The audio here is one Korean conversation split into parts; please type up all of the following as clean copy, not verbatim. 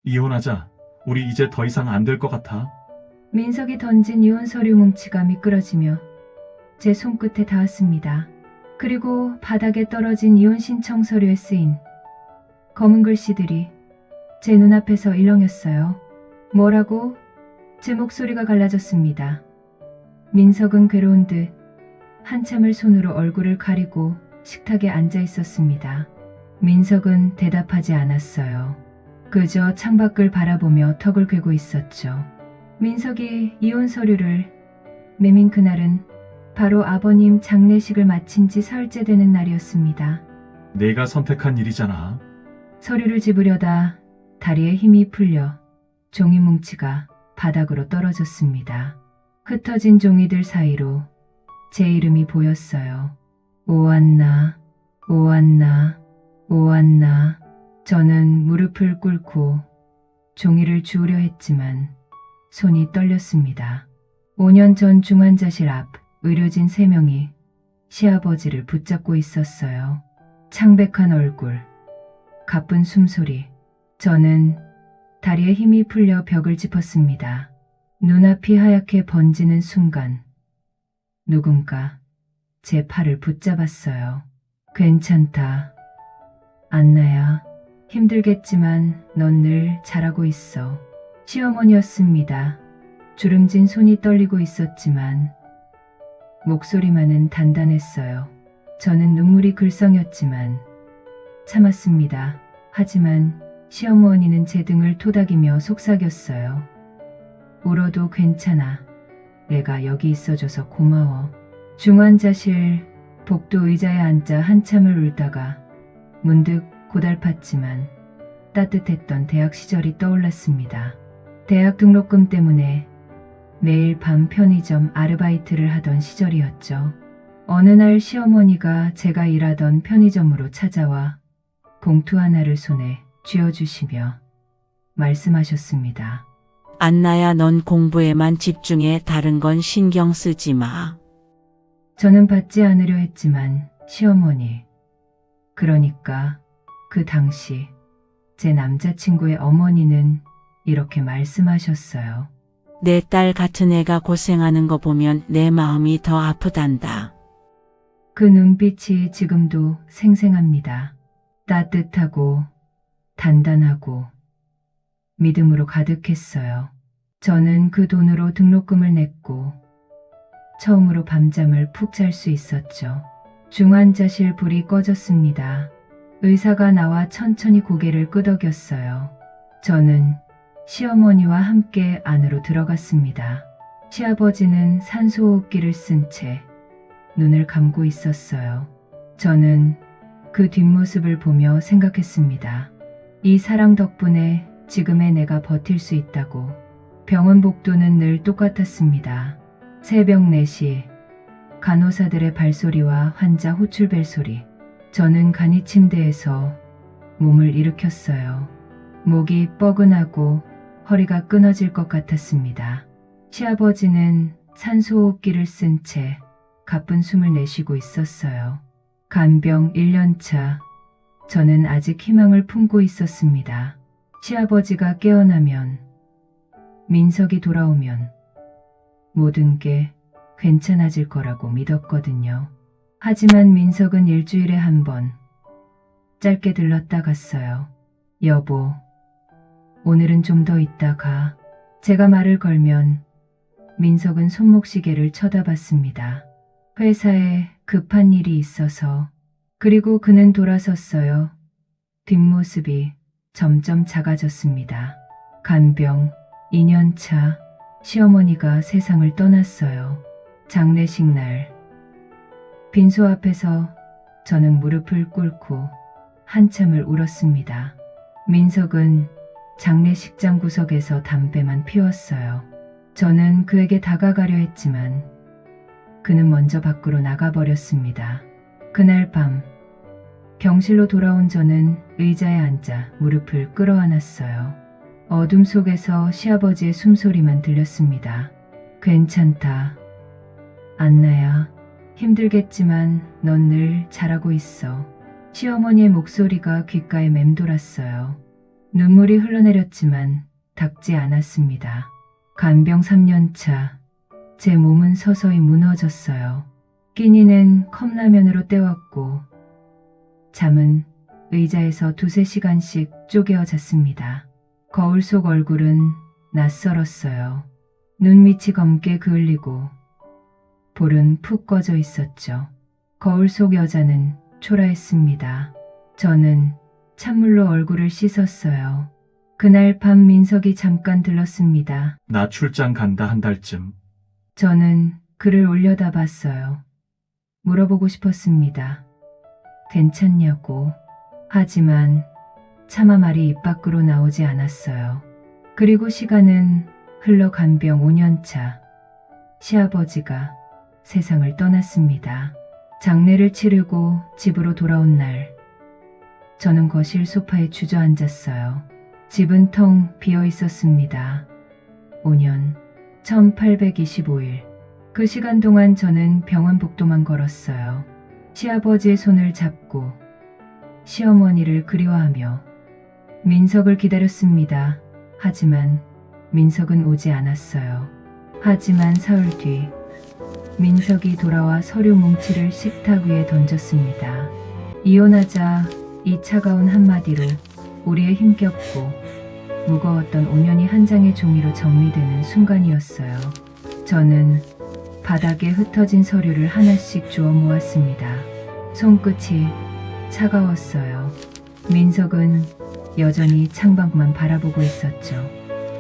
이혼하자. 우리 이제 더 이상 안 될 것 같아. 민석이 던진 이혼 서류 뭉치가 미끄러지며 제 손끝에 닿았습니다. 그리고 바닥에 떨어진 이혼 신청 서류에 쓰인 검은 글씨들이 제 눈앞에서 일렁였어요. 뭐라고? 제 목소리가 갈라졌습니다. 민석은 괴로운 듯 한참을 손으로 얼굴을 가리고 식탁에 앉아 있었습니다. 민석은 대답하지 않았어요. 그저 창밖을 바라보며 턱을 괴고 있었죠. 민석이 이혼 서류를 매민 그날은 바로 아버님 장례식을 마친 지 사흘째 되는 날이었습니다. 내가 선택한 일이잖아. 서류를 집으려다 다리에 힘이 풀려 종이 뭉치가 바닥으로 떨어졌습니다. 흩어진 종이들 사이로 제 이름이 보였어요. 오한나, 오한나, 오한나. 저는 무릎을 꿇고 종이를 주우려 했지만 손이 떨렸습니다. 5년 전 중환자실 앞 의료진 3명이 시아버지를 붙잡고 있었어요. 창백한 얼굴, 가쁜 숨소리. 저는 다리에 힘이 풀려 벽을 짚었습니다. 눈앞이 하얗게 번지는 순간 누군가 제 팔을 붙잡았어요. 괜찮다. 안나야. 힘들겠지만 넌 늘 잘하고 있어. 시어머니였습니다. 주름진 손이 떨리고 있었지만 목소리만은 단단했어요. 저는 눈물이 글썽였지만 참았습니다. 하지만 시어머니는 제 등을 토닥이며 속삭였어요. 울어도 괜찮아. 내가 여기 있어줘서 고마워. 중환자실 복도 의자에 앉아 한참을 울다가 문득 고달팠지만 따뜻했던 대학 시절이 떠올랐습니다. 대학 등록금 때문에 매일 밤 편의점 아르바이트를 하던 시절이었죠. 어느 날 시어머니가 제가 일하던 편의점으로 찾아와 봉투 하나를 손에 쥐어주시며 말씀하셨습니다. 안나야, 넌 공부에만 집중해. 다른 건 신경 쓰지 마. 저는 받지 않으려 했지만 시어머니, 그러니까 그 당시 제 남자친구의 어머니는 이렇게 말씀하셨어요. 내 딸 같은 애가 고생하는 거 보면 내 마음이 더 아프단다. 그 눈빛이 지금도 생생합니다. 따뜻하고 단단하고 믿음으로 가득했어요. 저는 그 돈으로 등록금을 냈고 처음으로 밤잠을 푹 잘 수 있었죠. 중환자실 불이 꺼졌습니다. 의사가 나와 천천히 고개를 끄덕였어요. 저는 시어머니와 함께 안으로 들어갔습니다. 시아버지는 산소호흡기를 쓴 채 눈을 감고 있었어요. 저는 그 뒷모습을 보며 생각했습니다. 이 사랑 덕분에 지금의 내가 버틸 수 있다고. 병원 복도는 늘 똑같았습니다. 새벽 4시 간호사들의 발소리와 환자 호출벨 소리. 저는 간이 침대에서 몸을 일으켰어요. 목이 뻐근하고 허리가 끊어질 것 같았습니다. 시아버지는 산소호흡기를 쓴 채 가쁜 숨을 내쉬고 있었어요. 간병 1년차. 저는 아직 희망을 품고 있었습니다. 시아버지가 깨어나면, 민석이 돌아오면 모든 게 괜찮아질 거라고 믿었거든요. 하지만 민석은 일주일에 한 번 짧게 들렀다 갔어요. 여보, 오늘은 좀 더 있다 가. 제가 말을 걸면 민석은 손목시계를 쳐다봤습니다. 회사에 급한 일이 있어서. 그리고 그는 돌아섰어요. 뒷모습이 점점 작아졌습니다. 간병 2년차. 시어머니가 세상을 떠났어요. 장례식 날 빈소 앞에서 저는 무릎을 꿇고 한참을 울었습니다. 민석은 장례식장 구석에서 담배만 피웠어요. 저는 그에게 다가가려 했지만 그는 먼저 밖으로 나가버렸습니다. 그날 밤 병실로 돌아온 저는 의자에 앉아 무릎을 끌어안았어요. 어둠 속에서 시아버지의 숨소리만 들렸습니다. 괜찮다. 안나야. 힘들겠지만 넌 늘 잘하고 있어. 시어머니의 목소리가 귓가에 맴돌았어요. 눈물이 흘러내렸지만 닦지 않았습니다. 간병 3년 차, 제 몸은 서서히 무너졌어요. 끼니는 컵라면으로 때웠고 잠은 의자에서 2~3시간씩 쪼개어 잤습니다. 거울 속 얼굴은 낯설었어요. 눈밑이 검게 그을리고 볼은 푹 꺼져 있었죠. 거울 속 여자는 초라했습니다. 저는 찬물로 얼굴을 씻었어요. 그날 밤 민석이 잠깐 들렀습니다. 나 출장 간다 한 달쯤. 저는 그를 올려다 봤어요. 물어보고 싶었습니다. 괜찮냐고. 하지만 차마 말이 입 밖으로 나오지 않았어요. 그리고 시간은 흘러 간병 5년 차. 시아버지가 세상을 떠났습니다. 장례를 치르고 집으로 돌아온 날, 저는 거실 소파에 주저앉았어요. 집은 텅 비어 있었습니다. 5년, 1825일. 그 시간 동안 저는 병원 복도만 걸었어요. 시아버지의 손을 잡고 시어머니를 그리워하며 민석을 기다렸습니다. 하지만 민석은 오지 않았어요. 하지만 사흘 뒤 민석이 돌아와 서류 뭉치를 식탁 위에 던졌습니다. 이혼하자. 이 차가운 한마디로 우리의 힘겹고 무거웠던 5년이 한 장의 종이로 정리되는 순간이었어요. 저는 바닥에 흩어진 서류를 하나씩 주워 모았습니다. 손끝이 차가웠어요. 민석은 여전히 창밖만 바라보고 있었죠.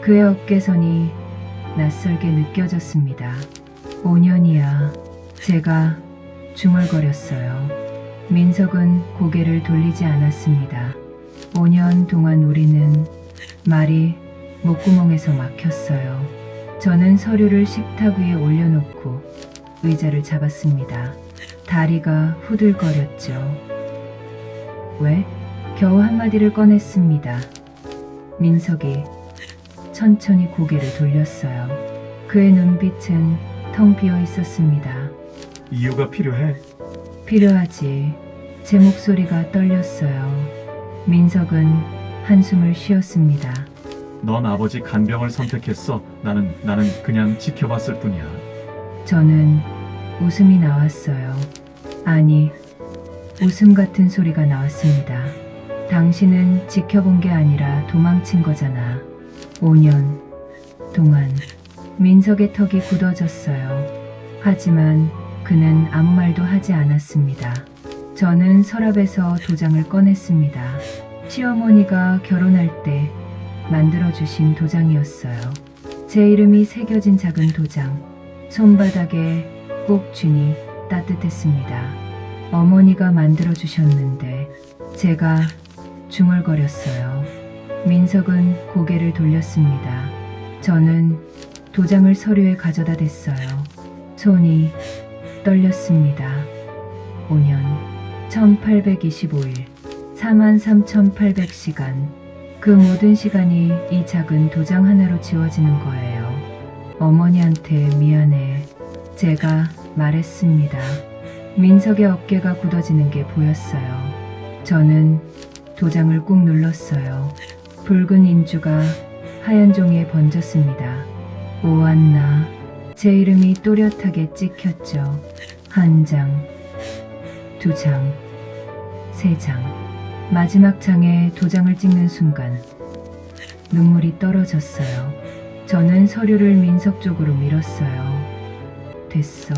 그의 어깨선이 낯설게 느껴졌습니다. 5년이야. 제가 중얼거렸어요. 민석은 고개를 돌리지 않았습니다. 5년 동안 우리는 말이 목구멍에서 막혔어요. 저는 서류를 식탁 위에 올려놓고 의자를 잡았습니다. 다리가 후들거렸죠. 왜? 겨우 한마디를 꺼냈습니다. 민석이 천천히 고개를 돌렸어요. 그의 눈빛은 텅 비어 있었습니다. 이유가 필요해? 필요하지. 제 목소리가 떨렸어요. 민석은 한숨을 쉬었습니다. 넌 아버지 간병을 선택했어. 나는 그냥 지켜봤을 뿐이야. 저는 웃음이 나왔어요. 아니, 웃음 같은 소리가 나왔습니다. 당신은 지켜본 게 아니라 도망친 거잖아. 5년 동안. 민석의 턱이 굳어졌어요. 하지만 그는 아무 말도 하지 않았습니다. 저는 서랍에서 도장을 꺼냈습니다. 시어머니가 결혼할 때 만들어주신 도장이었어요. 제 이름이 새겨진 작은 도장. 손바닥에 꼭 쥐니 따뜻했습니다. 어머니가 만들어주셨는데 제가 중얼거렸어요. 민석은 고개를 돌렸습니다. 저는 도장을 서류에 가져다 댔어요. 손이 떨렸습니다. 5년, 1825일, 43,800시간. 그 모든 시간이 이 작은 도장 하나로 지워지는 거예요. 어머니한테 미안해. 제가 말했습니다. 민석의 어깨가 굳어지는 게 보였어요. 저는 도장을 꾹 눌렀어요. 붉은 인주가 하얀 종이에 번졌습니다. 오한나. 제 이름이 또렷하게 찍혔죠. 1장, 2장, 3장. 마지막 장에 도장을 찍는 순간 눈물이 떨어졌어요. 저는 서류를 민석 쪽으로 밀었어요. 됐어.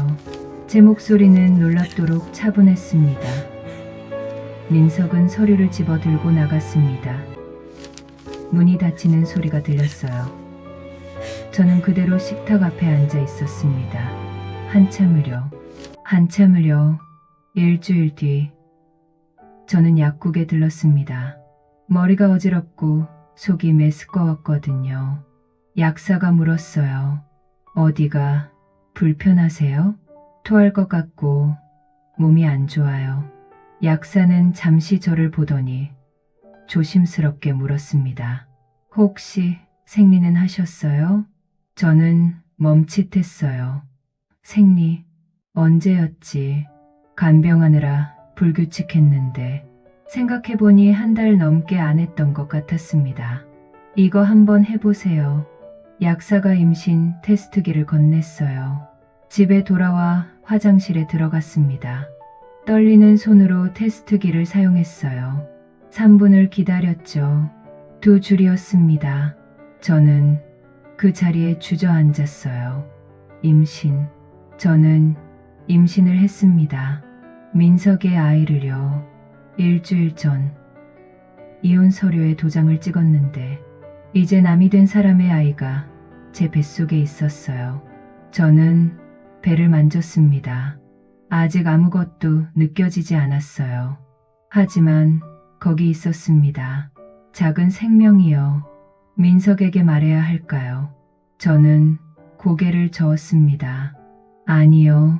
제 목소리는 놀랍도록 차분했습니다. 민석은 서류를 집어 들고 나갔습니다. 문이 닫히는 소리가 들렸어요. 저는 그대로 식탁 앞에 앉아 있었습니다. 한참을요. 일주일 뒤 저는 약국에 들렀습니다. 머리가 어지럽고 속이 메스꺼웠거든요. 약사가 물었어요. 어디가 불편하세요? 토할 것 같고 몸이 안 좋아요. 약사는 잠시 저를 보더니 조심스럽게 물었습니다. 혹시 생리는 하셨어요? 저는 멈칫했어요. 생리? 언제였지? 간병하느라 불규칙했는데 생각해보니 한 달 넘게 안 했던 것 같았습니다. 이거 한번 해보세요. 약사가 임신 테스트기를 건넸어요. 집에 돌아와 화장실에 들어갔습니다. 떨리는 손으로 테스트기를 사용했어요. 3분을 기다렸죠. 2줄이었습니다. 저는 그 자리에 주저앉았어요. 임신. 저는 임신을 했습니다. 민석의 아이를요. 일주일 전 이혼 서류에 도장을 찍었는데 이제 남이 된 사람의 아이가 제 뱃속에 있었어요. 저는 배를 만졌습니다. 아직 아무것도 느껴지지 않았어요. 하지만 거기 있었습니다. 작은 생명이요. 민석에게 말해야 할까요? 저는 고개를 저었습니다. 아니요.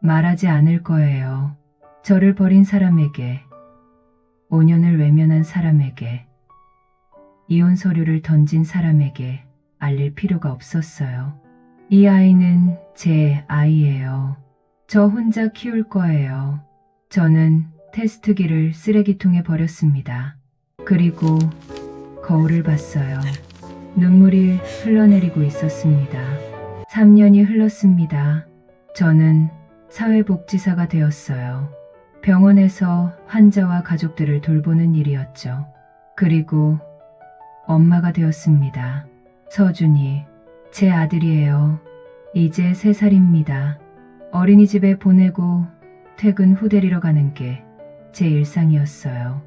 말하지 않을 거예요. 저를 버린 사람에게, 5년을 외면한 사람에게, 이혼 서류를 던진 사람에게 알릴 필요가 없었어요. 이 아이는 제 아이예요. 저 혼자 키울 거예요. 저는 테스트기를 쓰레기통에 버렸습니다. 그리고 거울을 봤어요. 눈물이 흘러내리고 있었습니다. 3년이 흘렀습니다. 저는 사회복지사가 되었어요. 병원에서 환자와 가족들을 돌보는 일이었죠. 그리고 엄마가 되었습니다. 서준이 제 아들이에요. 이제 3살입니다. 어린이집에 보내고 퇴근 후 데리러 가는 게 제 일상이었어요.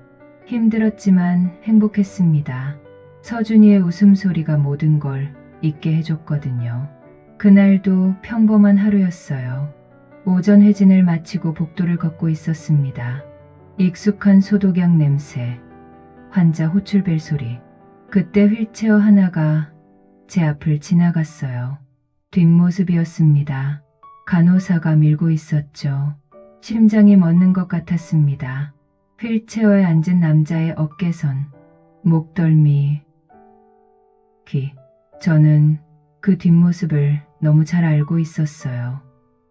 힘들었지만 행복했습니다. 서준이의 웃음소리가 모든 걸 잊게 해줬거든요. 그날도 평범한 하루였어요. 오전 회진을 마치고 복도를 걷고 있었습니다. 익숙한 소독약 냄새, 환자 호출벨 소리. 그때 휠체어 하나가 제 앞을 지나갔어요. 뒷모습이었습니다. 간호사가 밀고 있었죠. 심장이 멎는 것 같았습니다. 휠체어에 앉은 남자의 어깨선, 목덜미, 귀. 저는 그 뒷모습을 너무 잘 알고 있었어요.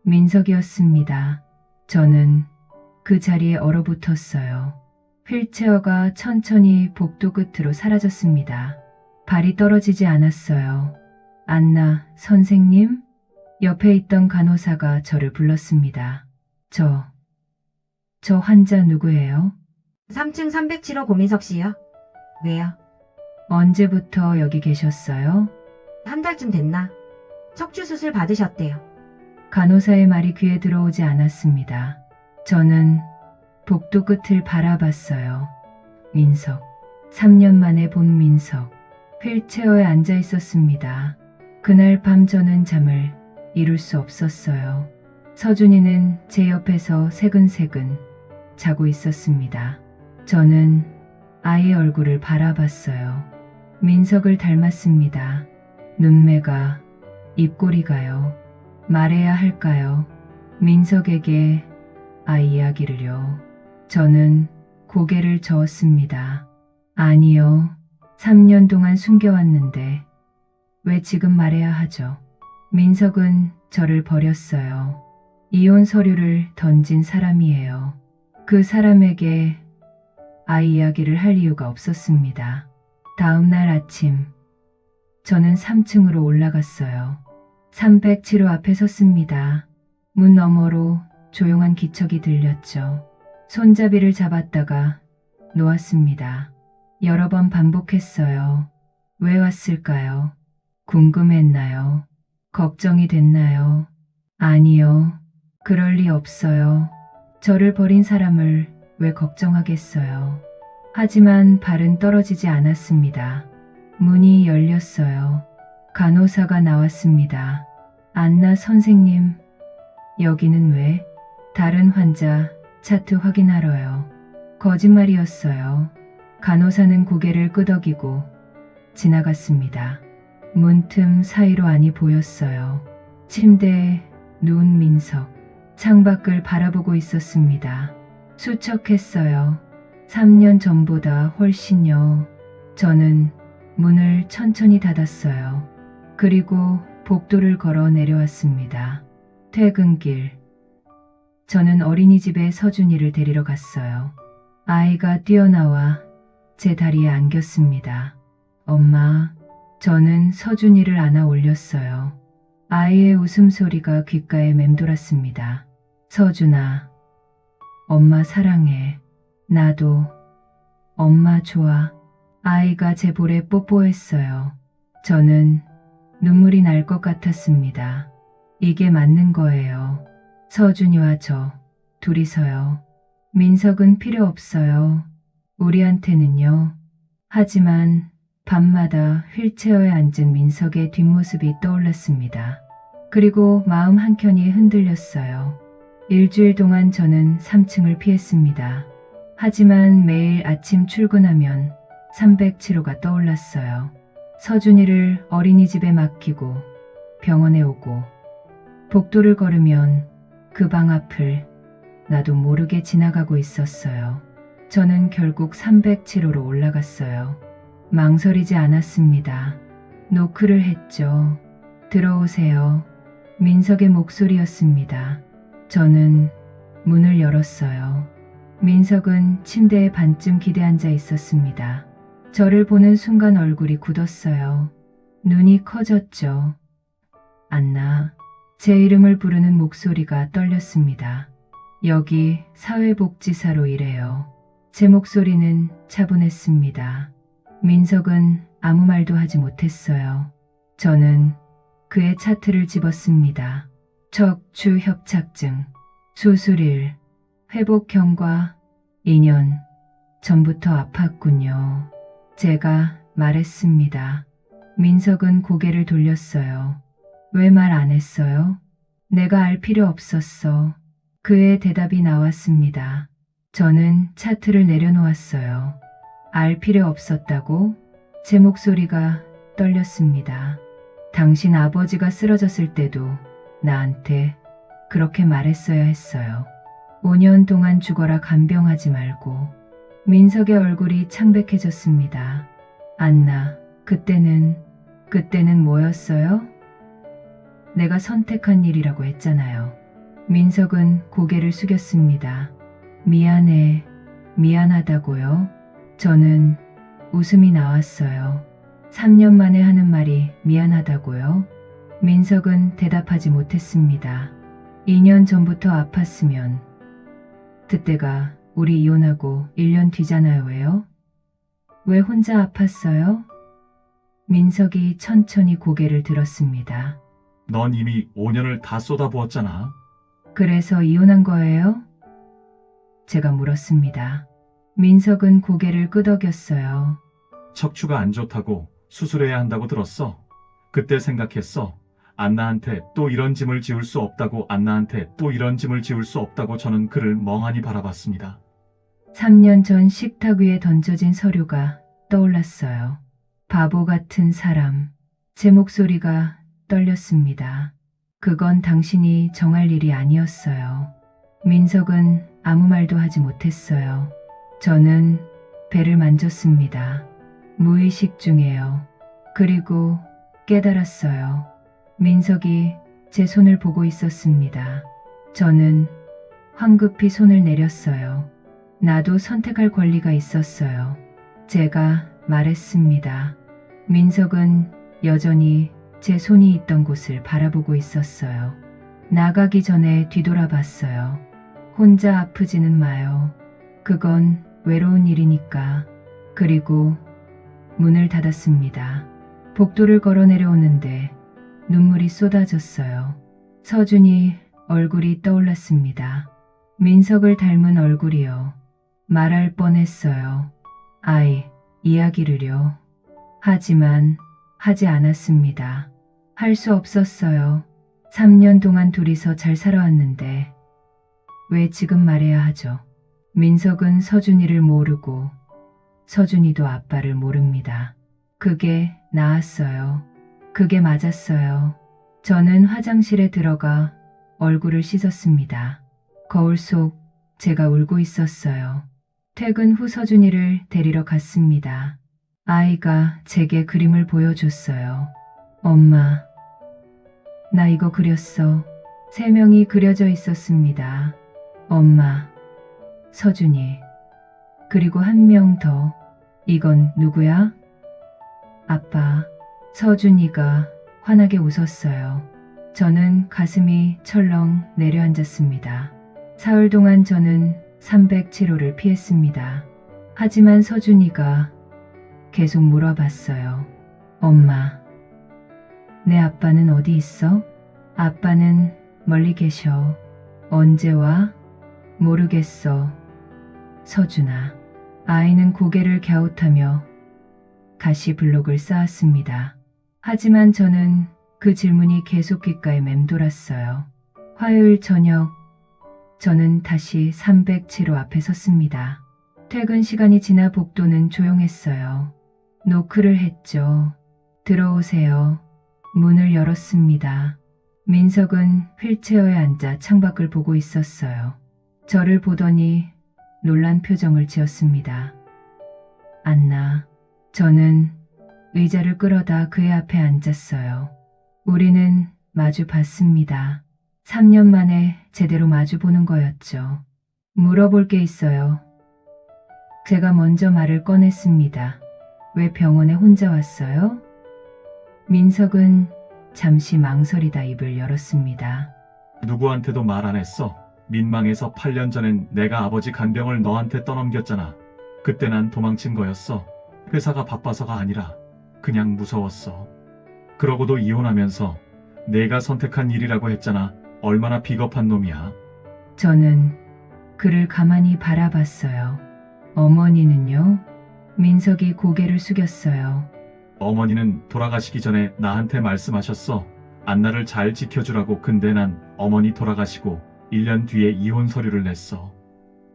민석이었습니다. 저는 그 자리에 얼어붙었어요. 휠체어가 천천히 복도 끝으로 사라졌습니다. 발이 떨어지지 않았어요. 안나 선생님? 옆에 있던 간호사가 저를 불렀습니다. 저 환자 누구예요? 3층 307호 고민석 씨요. 왜요? 언제부터 여기 계셨어요? 한 달쯤 됐나? 척추 수술 받으셨대요. 간호사의 말이 귀에 들어오지 않았습니다. 저는 복도 끝을 바라봤어요. 민석. 3년 만에 본 민석. 휠체어에 앉아 있었습니다. 그날 밤 저는 잠을 이룰 수 없었어요. 서준이는 제 옆에서 새근새근 자고 있었습니다. 저는 아이의 얼굴을 바라봤어요. 민석을 닮았습니다. 눈매가, 입꼬리가요. 말해야 할까요? 민석에게 아이 이야기를요. 저는 고개를 저었습니다. 아니요. 3년 동안 숨겨왔는데 왜 지금 말해야 하죠? 민석은 저를 버렸어요. 이혼 서류를 던진 사람이에요. 그 사람에게 아이 이야기를 할 이유가 없었습니다. 다음 날 아침, 저는 3층으로 올라갔어요. 307호 앞에 섰습니다. 문 너머로 조용한 기척이 들렸죠. 손잡이를 잡았다가 놓았습니다. 여러 번 반복했어요. 왜 왔을까요? 궁금했나요? 걱정이 됐나요? 아니요. 그럴 리 없어요. 저를 버린 사람을 왜 걱정하겠어요. 하지만 발은 떨어지지 않았습니다. 문이 열렸어요. 간호사가 나왔습니다. 안나 선생님, 여기는 왜? 다른 환자 차트 확인하러요. 거짓말이었어요. 간호사는 고개를 끄덕이고 지나갔습니다. 문틈 사이로 안이 보였어요. 침대에 누운 민석. 창밖을 바라보고 있었습니다. 수척했어요. 3년 전보다 훨씬요. 저는 문을 천천히 닫았어요. 그리고 복도를 걸어 내려왔습니다. 퇴근길. 저는 어린이집에 서준이를 데리러 갔어요. 아이가 뛰어나와 제 다리에 안겼습니다. 엄마, 저는 서준이를 안아 올렸어요. 아이의 웃음소리가 귓가에 맴돌았습니다. 서준아, 엄마 사랑해. 나도 엄마 좋아. 아이가 제 볼에 뽀뽀했어요. 저는 눈물이 날 것 같았습니다. 이게 맞는 거예요. 서준이와 저 둘이서요. 민석은 필요 없어요. 우리한테는요. 하지만 밤마다 휠체어에 앉은 민석의 뒷모습이 떠올랐습니다. 그리고 마음 한켠이 흔들렸어요. 일주일 동안 저는 3층을 피했습니다. 하지만 매일 아침 출근하면 307호가 떠올랐어요. 서준이를 어린이집에 맡기고 병원에 오고 복도를 걸으면 그 방 앞을 나도 모르게 지나가고 있었어요. 저는 결국 307호로 올라갔어요. 망설이지 않았습니다. 노크를 했죠. 들어오세요. 민석의 목소리였습니다. 저는 문을 열었어요. 민석은 침대에 반쯤 기대앉아 있었습니다. 저를 보는 순간 얼굴이 굳었어요. 눈이 커졌죠. 안나. 제 이름을 부르는 목소리가 떨렸습니다. 여기 사회복지사로 일해요. 제 목소리는 차분했습니다. 민석은 아무 말도 하지 못했어요. 저는 그의 차트를 집었습니다. 척추 협착증, 수술일, 회복형과 2년 전부터 아팠군요. 제가 말했습니다. 민석은 고개를 돌렸어요. 왜 말 안 했어요? 내가 알 필요 없었어. 그의 대답이 나왔습니다. 저는 차트를 내려놓았어요. 알 필요 없었다고? 제 목소리가 떨렸습니다. 당신 아버지가 쓰러졌을 때도 나한테 그렇게 말했어야 했어요. 5년 동안 죽어라 간병하지 말고. 민석의 얼굴이 창백해졌습니다. 안나, 그때는 뭐였어요? 내가 선택한 일이라고 했잖아요. 민석은 고개를 숙였습니다. 미안해, 미안하다고요? 저는 웃음이 나왔어요. 3년 만에 하는 말이 미안하다고요? 민석은 대답하지 못했습니다. 2년 전부터 아팠으면 그때가 우리 이혼하고 1년 뒤잖아요. 왜요? 왜 혼자 아팠어요? 민석이 천천히 고개를 들었습니다. 넌 이미 5년을 다 쏟아부었잖아. 그래서 이혼한 거예요? 제가 물었습니다. 민석은 고개를 끄덕였어요. 척추가 안 좋다고 수술해야 한다고 들었어. 그때 생각했어. 안나한테 또 이런 짐을 지울 수 없다고, 안나한테 또 이런 짐을 지울 수 없다고. 저는 그를 멍하니 바라봤습니다. 3년 전 식탁 위에 던져진 서류가 떠올랐어요. 바보 같은 사람. 제 목소리가 떨렸습니다. 그건 당신이 정할 일이 아니었어요. 민석은 아무 말도 하지 못했어요. 저는 배를 만졌습니다. 무의식 중에요. 그리고 깨달았어요. 민석이 제 손을 보고 있었습니다. 저는 황급히 손을 내렸어요. 나도 선택할 권리가 있었어요. 제가 말했습니다. 민석은 여전히 제 손이 있던 곳을 바라보고 있었어요. 나가기 전에 뒤돌아봤어요. 혼자 아프지는 마요. 그건 외로운 일이니까. 그리고 문을 닫았습니다. 복도를 걸어 내려오는데 눈물이 쏟아졌어요. 서준이 얼굴이 떠올랐습니다. 민석을 닮은 얼굴이요. 말할 뻔했어요. 아이, 이야기를요. 하지만 하지 않았습니다. 할 수 없었어요. 3년 동안 둘이서 잘 살아왔는데 왜 지금 말해야 하죠? 민석은 서준이를 모르고 서준이도 아빠를 모릅니다. 그게 나았어요. 그게 맞았어요. 저는 화장실에 들어가 얼굴을 씻었습니다. 거울 속 제가 울고 있었어요. 퇴근 후 서준이를 데리러 갔습니다. 아이가 제게 그림을 보여줬어요. 엄마, 나 이거 그렸어. 3명이 그려져 있었습니다. 엄마, 서준이, 그리고 한 명 더. 이건 누구야? 아빠. 서준이가 환하게 웃었어요. 저는 가슴이 철렁 내려앉았습니다. 사흘 동안 저는 307호를 피했습니다. 하지만 서준이가 계속 물어봤어요. 엄마, 내 아빠는 어디 있어? 아빠는 멀리 계셔. 언제 와? 모르겠어. 서준아. 아이는 고개를 갸웃하며 가시 블록을 쌓았습니다. 하지만 저는 그 질문이 계속 귓가에 맴돌았어요. 화요일 저녁, 저는 다시 307호 앞에 섰습니다. 퇴근 시간이 지나 복도는 조용했어요. 노크를 했죠. 들어오세요. 문을 열었습니다. 민석은 휠체어에 앉아 창밖을 보고 있었어요. 저를 보더니 놀란 표정을 지었습니다. 안나. 저는 의자를 끌어다 그의 앞에 앉았어요. 우리는 마주 봤습니다. 3년 만에 제대로 마주 보는 거였죠. 물어볼 게 있어요. 제가 먼저 말을 꺼냈습니다. 왜 병원에 혼자 왔어요? 민석은 잠시 망설이다 입을 열었습니다. 누구한테도 말 안 했어. 민망해서 8년 전엔 내가 아버지 간병을 너한테 떠넘겼잖아. 그때 난 도망친 거였어. 회사가 바빠서가 아니라 그냥 무서웠어. 그러고도 이혼하면서 내가 선택한 일이라고 했잖아. 얼마나 비겁한 놈이야. 저는 그를 가만히 바라봤어요. 어머니는요? 민석이 고개를 숙였어요. 어머니는 돌아가시기 전에 나한테 말씀하셨어. 안나를 잘 지켜주라고. 근데 난 어머니 돌아가시고 1년 뒤에 이혼 서류를 냈어.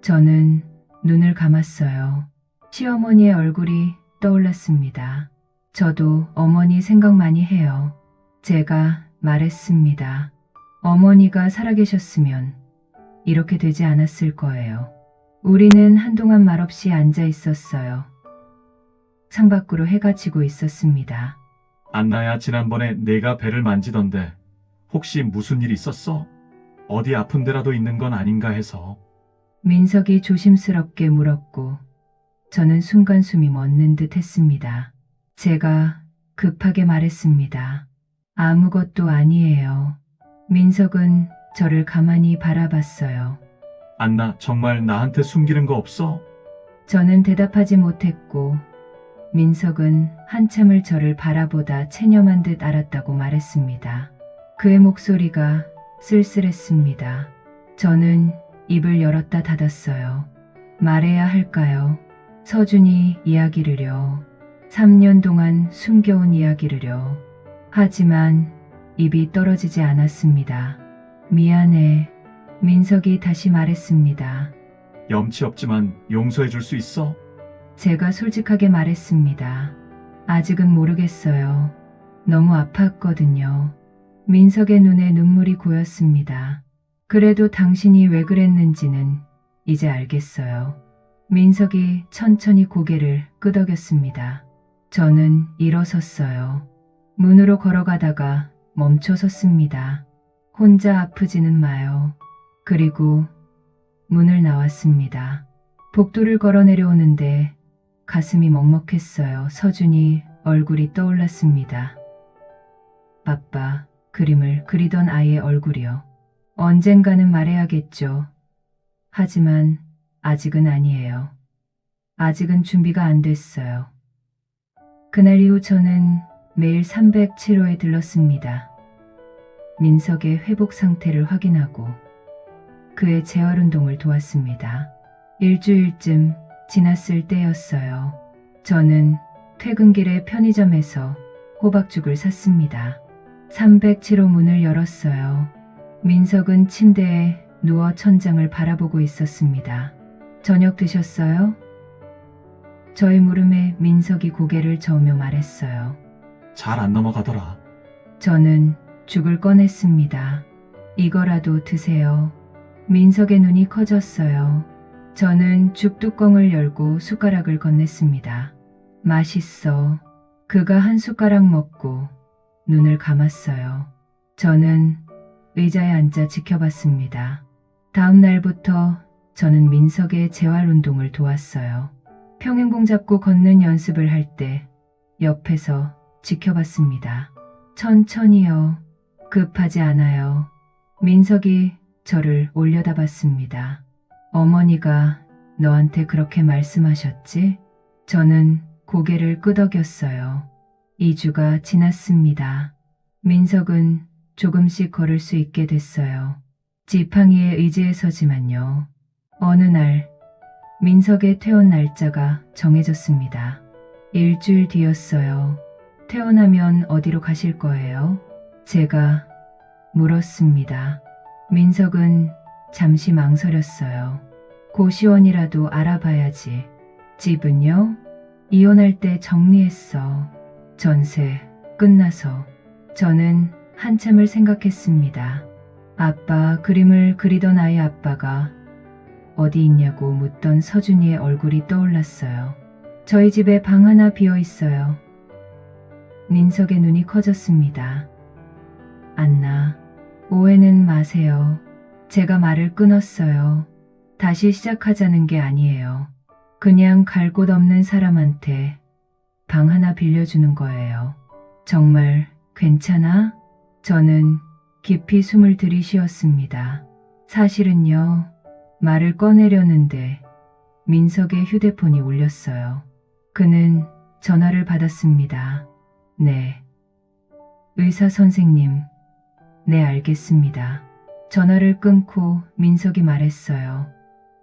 저는 눈을 감았어요. 시어머니의 얼굴이 떠올랐습니다. 저도 어머니 생각 많이 해요. 제가 말했습니다. 어머니가 살아계셨으면 이렇게 되지 않았을 거예요. 우리는 한동안 말없이 앉아 있었어요. 창밖으로 해가 지고 있었습니다. 안나야, 지난번에 내가 배를 만지던데 혹시 무슨 일 있었어? 어디 아픈 데라도 있는 건 아닌가 해서. 민석이 조심스럽게 물었고 저는 순간 숨이 멎는 듯 했습니다. 제가 급하게 말했습니다. 아무것도 아니에요. 민석은 저를 가만히 바라봤어요. 안나, 정말 나한테 숨기는 거 없어? 저는 대답하지 못했고 민석은 한참을 저를 바라보다 체념한 듯 알았다고 말했습니다. 그의 목소리가 쓸쓸했습니다. 저는 입을 열었다 닫았어요. 말해야 할까요? 서준이 이야기를요. 3년 동안 숨겨온 이야기를요. 하지만 입이 떨어지지 않았습니다. 미안해. 민석이 다시 말했습니다. 염치 없지만 용서해 줄 수 있어? 제가 솔직하게 말했습니다. 아직은 모르겠어요. 너무 아팠거든요. 민석의 눈에 눈물이 고였습니다. 그래도 당신이 왜 그랬는지는 이제 알겠어요. 민석이 천천히 고개를 끄덕였습니다. 저는 일어섰어요. 문으로 걸어가다가 멈춰 섰습니다. 혼자 아프지는 마요. 그리고 문을 나왔습니다. 복도를 걸어 내려오는데 가슴이 먹먹했어요. 서준이 얼굴이 떠올랐습니다. 아빠, 그림을 그리던 아이의 얼굴이요. 언젠가는 말해야겠죠. 하지만 아직은 아니에요. 아직은 준비가 안 됐어요. 그날 이후 저는 매일 307호에 들렀습니다. 민석의 회복 상태를 확인하고 그의 재활운동을 도왔습니다. 일주일쯤 지났을 때였어요. 저는 퇴근길에 편의점에서 호박죽을 샀습니다. 307호 문을 열었어요. 민석은 침대에 누워 천장을 바라보고 있었습니다. 저녁 드셨어요? 저의 물음에 민석이 고개를 저으며 말했어요. 잘 안 넘어가더라. 저는 죽을 꺼냈습니다. 이거라도 드세요. 민석의 눈이 커졌어요. 저는 죽 뚜껑을 열고 숟가락을 건넸습니다. 맛있어. 그가 한 숟가락 먹고 눈을 감았어요. 저는 의자에 앉아 지켜봤습니다. 다음 날부터 저는 민석의 재활 운동을 도왔어요. 평행봉 잡고 걷는 연습을 할 때 옆에서 지켜봤습니다. 천천히요. 급하지 않아요. 민석이 저를 올려다봤습니다. 어머니가 너한테 그렇게 말씀하셨지? 저는 고개를 끄덕였어요. 2주가 지났습니다. 민석은 조금씩 걸을 수 있게 됐어요. 지팡이에 의지해 서지만요. 어느 날 민석의 퇴원 날짜가 정해졌습니다. 일주일 뒤였어요. 퇴원하면 어디로 가실 거예요? 제가 물었습니다. 민석은 잠시 망설였어요. 고시원이라도 알아봐야지. 집은요? 이혼할 때 정리했어. 전세 끝나서. 저는 한참을 생각했습니다. 아빠 그림을 그리던 아이 아빠가 어디 있냐고 묻던 서준이의 얼굴이 떠올랐어요. 저희 집에 방 하나 비어 있어요. 민석의 눈이 커졌습니다. 안나, 오해는 마세요. 제가 말을 끊었어요. 다시 시작하자는 게 아니에요. 그냥 갈 곳 없는 사람한테 방 하나 빌려주는 거예요. 정말 괜찮아? 저는 깊이 숨을 들이쉬었습니다. 사실은요, 말을 꺼내려는데 민석의 휴대폰이 울렸어요. 그는 전화를 받았습니다. 네. 의사 선생님. 네, 알겠습니다. 전화를 끊고 민석이 말했어요.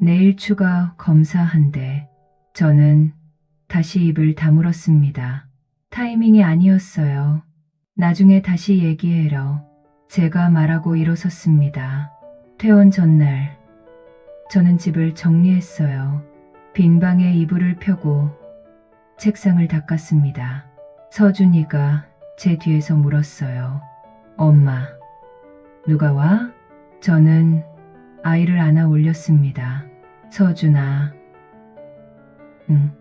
내일 추가 검사한대. 저는 다시 입을 다물었습니다. 타이밍이 아니었어요. 나중에 다시 얘기해요. 제가 말하고 일어섰습니다. 퇴원 전날 저는 집을 정리했어요. 빈 방에 이불을 펴고 책상을 닦았습니다. 서준이가 제 뒤에서 물었어요. 엄마, 누가 와? 저는 아이를 안아 올렸습니다. 서준아. 응,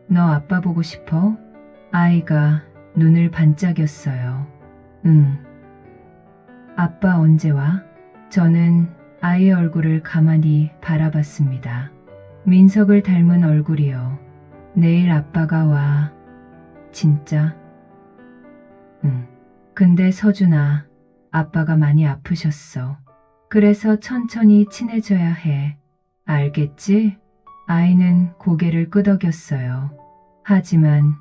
너 아빠 보고 싶어? 아이가 눈을 반짝였어요. 응. 아빠 언제 와? 저는 아이의 얼굴을 가만히 바라봤습니다. 민석을 닮은 얼굴이요. 내일 아빠가 와. 진짜? 응. 근데 서준아, 아빠가 많이 아프셨어. 그래서 천천히 친해져야 해. 알겠지? 아이는 고개를 끄덕였어요. 하지만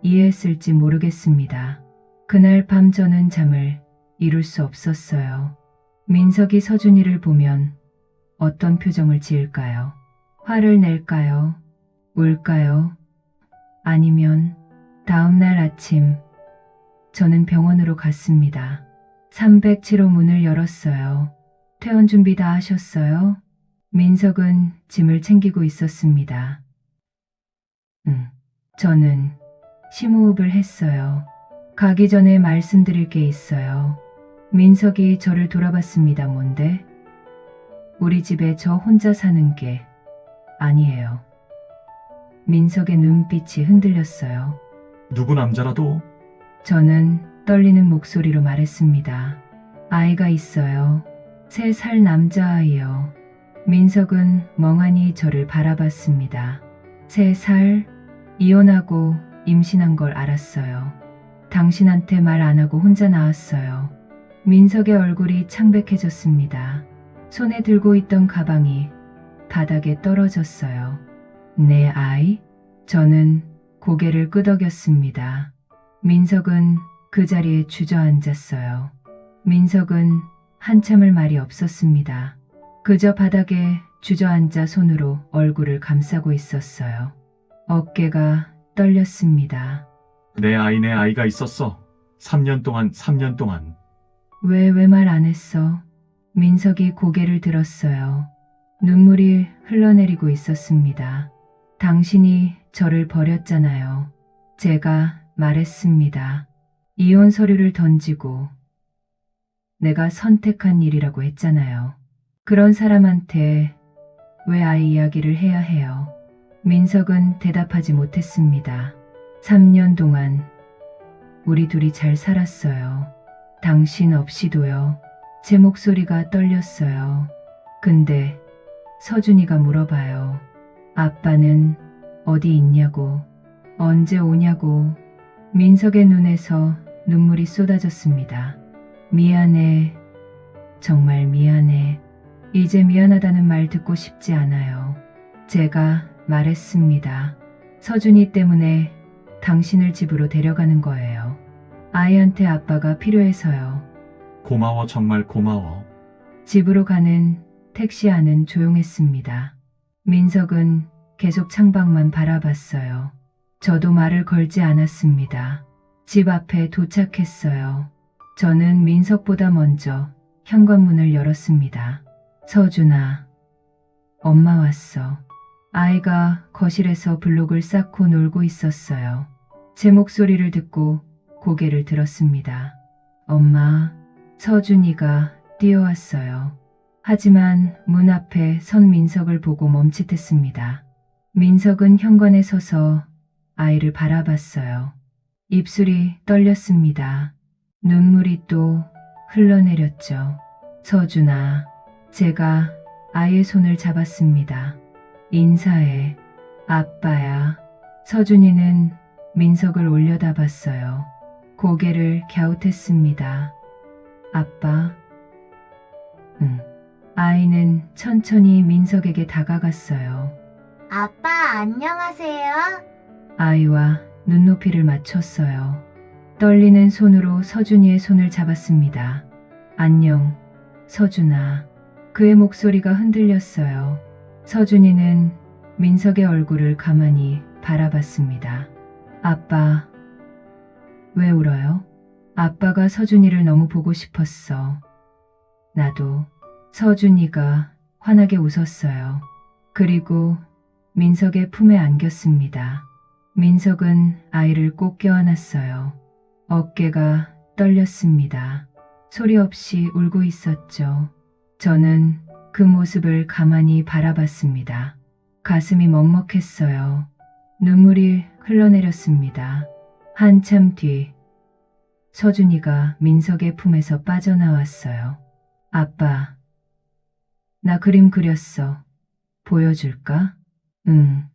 이해했을지 모르겠습니다. 그날 밤 저는 잠을 이룰 수 없었어요. 민석이 서준이를 보면 어떤 표정을 지을까요? 화를 낼까요? 울까요? 아니면 다음 날 아침 저는 병원으로 갔습니다. 307호 문을 열었어요. 퇴원 준비 다 하셨어요? 민석은 짐을 챙기고 있었습니다. 저는 심호흡을 했어요. 가기 전에 말씀드릴 게 있어요. 민석이 저를 돌아봤습니다. 뭔데? 우리 집에 저 혼자 사는 게 아니에요. 민석의 눈빛이 흔들렸어요. 누구 남자라도 저는 떨리는 목소리로 말했습니다. 아이가 있어요. 3살 남자아이요. 민석은 멍하니 저를 바라봤습니다. 3살? 이혼하고 임신한 걸 알았어요. 당신한테 말 안 하고 혼자 나왔어요. 민석의 얼굴이 창백해졌습니다. 손에 들고 있던 가방이 바닥에 떨어졌어요. 내 아이? 저는 고개를 끄덕였습니다. 민석은 그 자리에 주저앉았어요. 민석은 한참을 말이 없었습니다. 그저 바닥에 주저앉아 손으로 얼굴을 감싸고 있었어요. 어깨가 떨렸습니다. 내 아이가 있었어. 3년 동안. 왜 말 안 했어? 민석이 고개를 들었어요. 눈물이 흘러내리고 있었습니다. 당신이 저를 버렸잖아요. 제가 말했습니다. 이혼 서류를 던지고 내가 선택한 일이라고 했잖아요. 그런 사람한테 왜 아이 이야기를 해야 해요? 민석은 대답하지 못했습니다. 3년 동안 우리 둘이 잘 살았어요. 당신 없이도요. 제 목소리가 떨렸어요. 근데 서준이가 물어봐요. 아빠는 어디 있냐고, 언제 오냐고. 민석의 눈에서 눈물이 쏟아졌습니다. 미안해. 정말 미안해. 이제 미안하다는 말 듣고 싶지 않아요. 제가 말했습니다. 서준이 때문에 당신을 집으로 데려가는 거예요. 아이한테 아빠가 필요해서요. 고마워, 정말 고마워. 집으로 가는 택시 안은 조용했습니다. 민석은 계속 창밖만 바라봤어요. 저도 말을 걸지 않았습니다. 집 앞에 도착했어요. 저는 민석보다 먼저 현관문을 열었습니다. 서준아, 엄마 왔어. 아이가 거실에서 블록을 쌓고 놀고 있었어요. 제 목소리를 듣고 고개를 들었습니다. 엄마, 서준이가 뛰어왔어요. 하지만 문 앞에 선 민석을 보고 멈칫했습니다. 민석은 현관에 서서 아이를 바라봤어요. 입술이 떨렸습니다. 눈물이 또 흘러내렸죠. 서준아, 제가 아이의 손을 잡았습니다. 인사해. 아빠야. 서준이는 민석을 올려다봤어요. 고개를 갸웃했습니다. 아빠? 응. 아이는 천천히 민석에게 다가갔어요. 아빠, 안녕하세요. 아이와 눈높이를 맞췄어요. 떨리는 손으로 서준이의 손을 잡았습니다. 안녕, 서준아. 그의 목소리가 흔들렸어요. 서준이는 민석의 얼굴을 가만히 바라봤습니다. 아빠, 왜 울어요? 아빠가 서준이를 너무 보고 싶었어. 나도. 서준이가 환하게 웃었어요. 그리고 민석의 품에 안겼습니다. 민석은 아이를 꼭 껴안았어요. 어깨가 떨렸습니다. 소리 없이 울고 있었죠. 저는 그 모습을 가만히 바라봤습니다. 가슴이 먹먹했어요. 눈물이 흘러내렸습니다. 한참 뒤 서준이가 민석의 품에서 빠져나왔어요. 아빠, 나 그림 그렸어. 보여줄까? 응,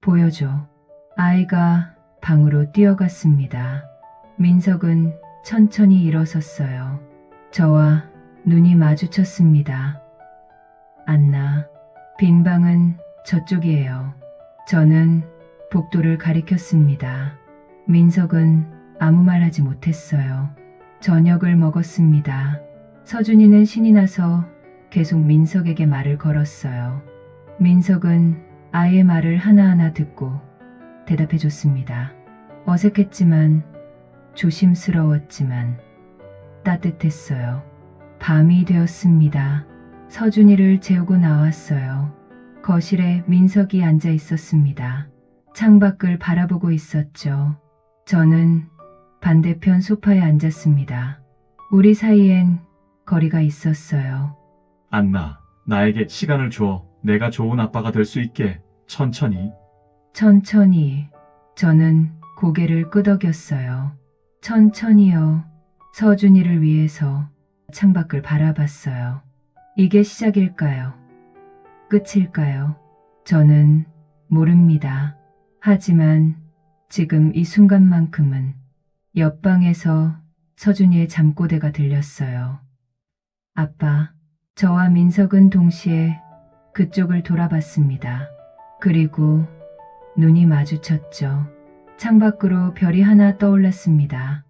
보여줘. 아이가 방으로 뛰어갔습니다. 민석은 천천히 일어섰어요. 저와 눈이 마주쳤습니다. 안나, 빈 방은 저쪽이에요. 저는 복도를 가리켰습니다. 민석은 아무 말 하지 못했어요. 저녁을 먹었습니다. 서준이는 신이 나서 계속 민석에게 말을 걸었어요. 민석은 아이의 말을 하나하나 듣고 대답해줬습니다. 어색했지만 조심스러웠지만 따뜻했어요. 밤이 되었습니다. 서준이를 재우고 나왔어요. 거실에 민석이 앉아 있었습니다. 창밖을 바라보고 있었죠. 저는 반대편 소파에 앉았습니다. 우리 사이엔 거리가 있었어요. 안나, 나에게 시간을 줘. 내가 좋은 아빠가 될 수 있게. 천천히. 천천히. 저는 고개를 끄덕였어요. 천천히요. 서준이를 위해서 창밖을 바라봤어요. 이게 시작일까요? 끝일까요? 저는 모릅니다. 하지만 지금 이 순간만큼은 옆방에서 서준이의 잠꼬대가 들렸어요. 아빠, 저와 민석은 동시에 그쪽을 돌아봤습니다. 그리고 눈이 마주쳤죠. 창밖으로 별이 하나 떠올랐습니다.